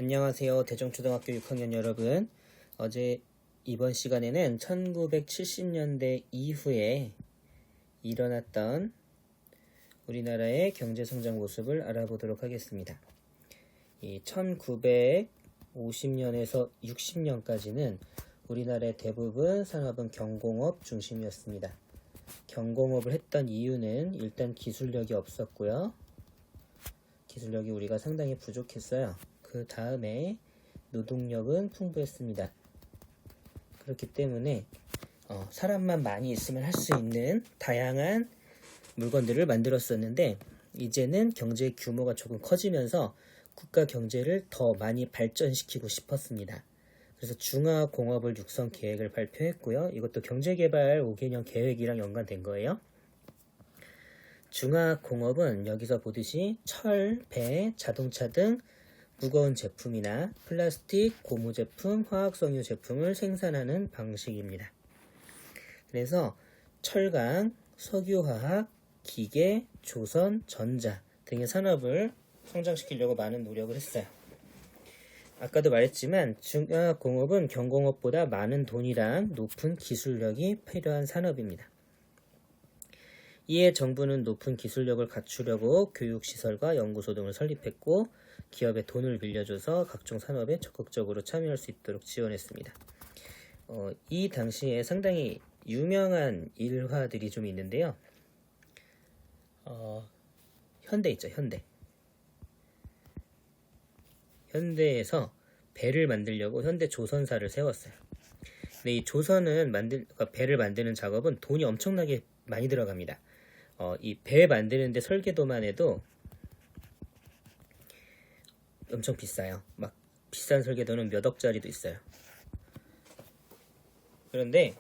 안녕하세요. 대정초등학교 6학년 여러분. 이번 시간에는 1970년대 이후에 일어났던 우리나라의 경제성장 모습을 알아보도록 하겠습니다. 이 1950년에서 60년까지는 우리나라의 대부분 산업은 경공업 중심이었습니다. 경공업을 했던 이유는 일단 기술력이 없었고요. 기술력이 우리가 상당히 부족했어요. 그 다음에 노동력은 풍부했습니다. 그렇기 때문에 사람만 많이 있으면 할 수 있는 다양한 물건들을 만들었었는데, 이제는 경제 규모가 조금 커지면서 국가 경제를 더 많이 발전시키고 싶었습니다. 그래서 중화공업을 육성 계획을 발표했고요. 이것도 경제개발 5개년 계획이랑 연관된 거예요. 중화공업은 여기서 보듯이 철, 배, 자동차 등 무거운 제품이나 플라스틱, 고무 제품, 화학섬유 제품을 생산하는 방식입니다. 그래서 철강, 석유화학, 기계, 조선, 전자 등의 산업을 성장시키려고 많은 노력을 했어요. 아까도 말했지만 중화공업은 경공업보다 많은 돈이랑 높은 기술력이 필요한 산업입니다. 이에 정부는 높은 기술력을 갖추려고 교육시설과 연구소 등을 설립했고, 기업에 돈을 빌려줘서 각종 산업에 적극적으로 참여할 수 있도록 지원했습니다. 이 당시에 상당히 유명한 일화들이 좀 있는데요. 현대 있죠, 현대. 현대에서 배를 만들려고 현대 조선사를 세웠어요. 근데 이 조선은 배를 만드는 작업은 돈이 엄청나게 많이 들어갑니다. 이 배 만드는데 설계도만 해도 엄청 비싸요. 막 비싼 설계도는 몇 억짜리도 있어요. 그런데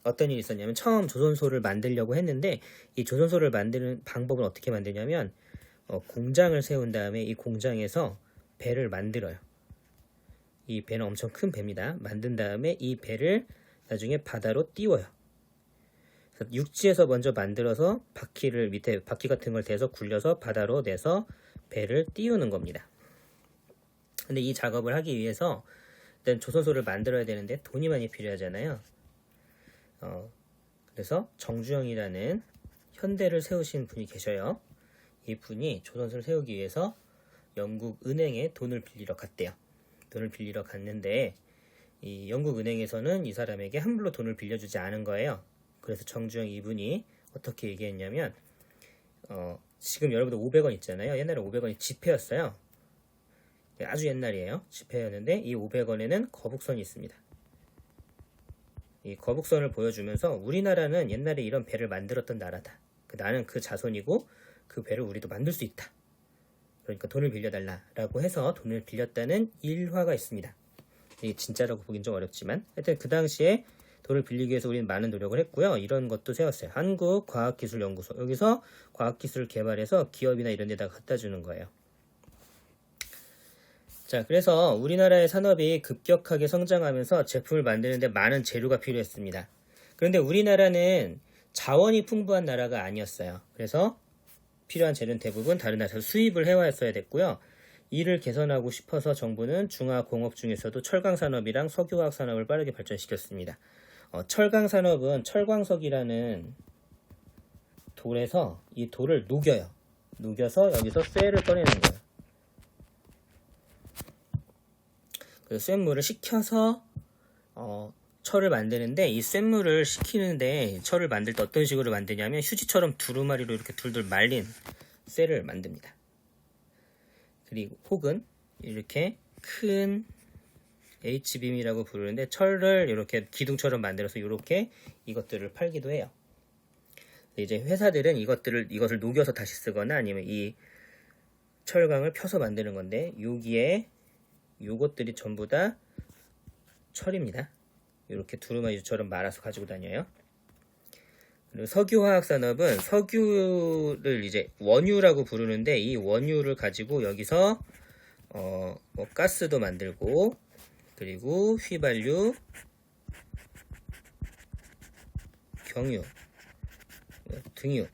어떤 일이 있었냐면, 처음 조선소를 만들려고 했는데, 이 조선소를 만드는 방법은 어떻게 만드냐면, 공장을 세운 다음에 이 공장에서 배를 만들어요. 이 배는 엄청 큰 배입니다. 만든 다음에 이 배를 나중에 바다로 띄워요. 그래서 육지에서 먼저 만들어서 바퀴를 밑에 바퀴 같은 걸 대서 굴려서 바다로 내서 배를 띄우는 겁니다. 근데 이 작업을 하기 위해서 일단 조선소를 만들어야 되는데 돈이 많이 필요하잖아요. 그래서 정주영이라는 현대를 세우신 분이 계셔요. 이 분이 조선소를 세우기 위해서 영국 은행에 돈을 빌리러 갔대요. 돈을 빌리러 갔는데 이 영국 은행에서는 이 사람에게 함부로 돈을 빌려주지 않은 거예요. 그래서 정주영 이분이 어떻게 얘기했냐면, 지금 여러분들 500원 있잖아요. 옛날에 500원이 지폐였어요. 아주 옛날이에요. 지폐였는데 이 500원에는 거북선이 있습니다. 이 거북선을 보여주면서 우리나라는 옛날에 이런 배를 만들었던 나라다. 나는 그 자손이고 그 배를 우리도 만들 수 있다. 그러니까 돈을 빌려달라라고 해서 돈을 빌렸다는 일화가 있습니다. 이게 진짜라고 보긴 좀 어렵지만, 하여튼 그 당시에 돈을 빌리기 위해서 우리는 많은 노력을 했고요. 이런 것도 세웠어요. 한국과학기술연구소. 여기서 과학기술을 개발해서 기업이나 이런 데다가 갖다 주는 거예요. 자, 그래서 우리나라의 산업이 급격하게 성장하면서 제품을 만드는데 많은 재료가 필요했습니다. 그런데 우리나라는 자원이 풍부한 나라가 아니었어요. 그래서 필요한 재료는 대부분 다른 나라에서 수입을 해왔어야 됐고요. 이를 개선하고 싶어서 정부는 중화공업 중에서도 철강산업이랑 석유화학산업을 빠르게 발전시켰습니다. 철강산업은 철광석이라는 돌에서 이 돌을 녹여요. 녹여서 여기서 쇠를 꺼내는 거예요. 그 쇳물을 식혀서 철을 만드는데, 이 쇳물을 식히는데 철을 만들 때 어떤 식으로 만드냐면 휴지처럼 두루마리로 이렇게 둘둘 말린 쇠를 만듭니다. 그리고 혹은 이렇게 큰 H빔이라고 부르는데, 철을 이렇게 기둥처럼 만들어서 이렇게 이것들을 팔기도 해요. 이제 회사들은 이것을 녹여서 다시 쓰거나 아니면 이 철강을 펴서 만드는 건데, 여기에 요것들이 전부 다 철입니다. 이렇게 두루마리처럼 말아서 가지고 다녀요. 그리고 석유화학산업은 석유를 이제 원유라고 부르는데, 이 원유를 가지고 여기서 가스도 만들고, 그리고 휘발유, 경유, 등유,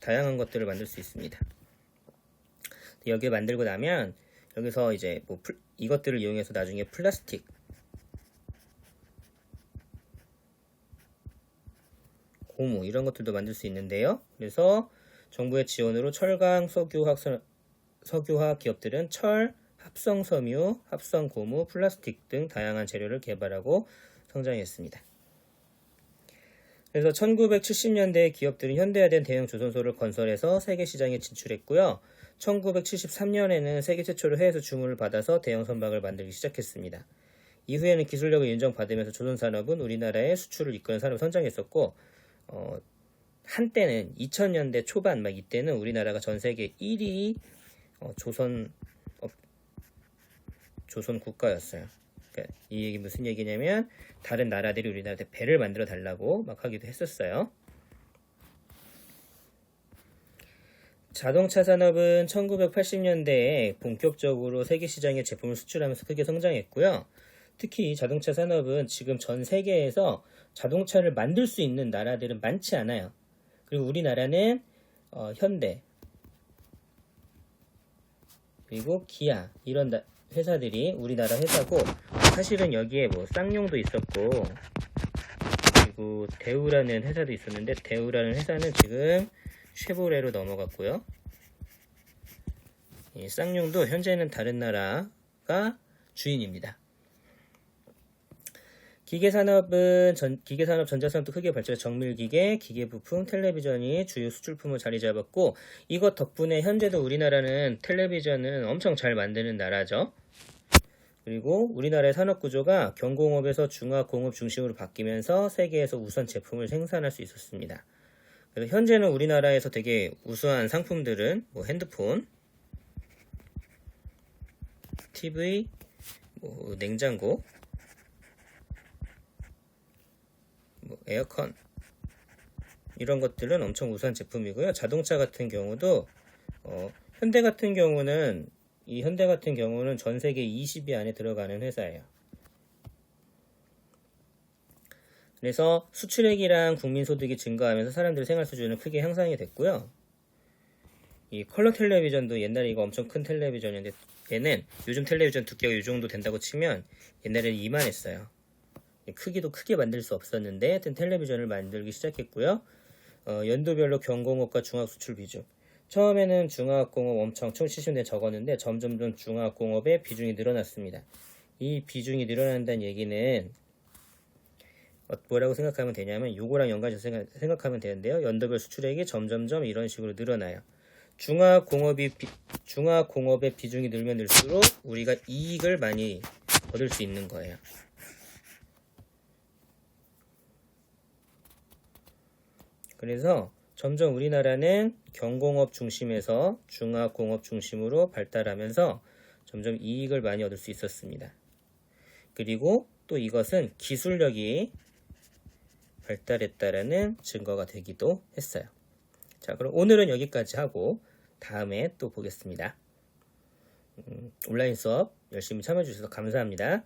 다양한 것들을 만들 수 있습니다. 여기에 만들고 나면 여기서 이제 뭐 이것들을 이용해서 나중에 플라스틱, 고무 이런 것들도 만들 수 있는데요. 그래서 정부의 지원으로 철강, 석유화 기업들은 철, 합성 섬유, 합성 고무, 플라스틱 등 다양한 재료를 개발하고 성장했습니다. 그래서 1970년대 기업들은 현대화된 대형 조선소를 건설해서 세계 시장에 진출했고요. 1973년에는 세계 최초로 해외에서 주문을 받아서 대형 선박을 만들기 시작했습니다. 이후에는 기술력을 인정받으면서 조선산업은 우리나라의 수출을 이끄는 산업으로 성장했었고, 한때는 2000년대 초반 막 이때는 우리나라가 전 세계 1위 조선 국가였어요. 그러니까 이 얘기 무슨 얘기냐면 다른 나라들이 우리나라한테 배를 만들어 달라고 막 하기도 했었어요. 자동차 산업은 1980년대에 본격적으로 세계 시장에 제품을 수출하면서 크게 성장했고요. 특히 자동차 산업은 지금 전 세계에서 자동차를 만들 수 있는 나라들은 많지 않아요. 그리고 우리나라는 현대 그리고 기아 이런 회사들이 우리나라 회사고, 사실은 여기에 뭐 쌍용도 있었고 그리고 대우라는 회사도 있었는데 대우라는 회사는 지금 쉐보레로 넘어갔고요. 이 쌍용도 현재는 다른 나라가 주인입니다. 기계산업, 전자산업도 크게 발전해 정밀기계, 기계부품, 텔레비전이 주요 수출품으로 자리 잡았고, 이것 덕분에 현재도 우리나라는 텔레비전은 엄청 잘 만드는 나라죠. 그리고 우리나라의 산업구조가 경공업에서 중화공업 중심으로 바뀌면서 세계에서 우선 제품을 생산할 수 있었습니다. 그래서 현재는 우리나라에서 되게 우수한 상품들은 뭐 핸드폰, TV, 뭐 냉장고, 에어컨 이런 것들은 엄청 우수한 제품이고요. 자동차 같은 경우도 현대 같은 경우는 전 세계 20위 안에 들어가는 회사예요. 그래서 수출액이랑 국민소득이 증가하면서 사람들의 생활 수준은 크게 향상이 됐고요. 이 컬러 텔레비전도 옛날에 이거 엄청 큰 텔레비전이었는데 얘는 요즘 텔레비전 두께가 이 정도 된다고 치면 옛날에는 이만했어요. 크기도 크게 만들 수 없었는데 하여튼 텔레비전을 만들기 시작했고요. 연도별로 경공업과 중화수출 비중. 처음에는 중화공업 엄청 1970년대 적었는데 점점 중화공업의 비중이 늘어났습니다. 이 비중이 늘어난다는 얘기는 뭐라고 생각하면 되냐면 요거랑 연관해서 생각하면 되는데요. 연도별 수출액이 점점점 이런 식으로 늘어나요. 중화공업의 비중이 늘면 늘수록 우리가 이익을 많이 얻을 수 있는 거예요. 그래서 점점 우리나라는 경공업 중심에서 중화공업 중심으로 발달하면서 점점 이익을 많이 얻을 수 있었습니다. 그리고 또 이것은 기술력이 발달했다라는 증거가 되기도 했어요. 자, 그럼 오늘은 여기까지 하고 다음에 또 보겠습니다. 온라인 수업 열심히 참여해 주셔서 감사합니다.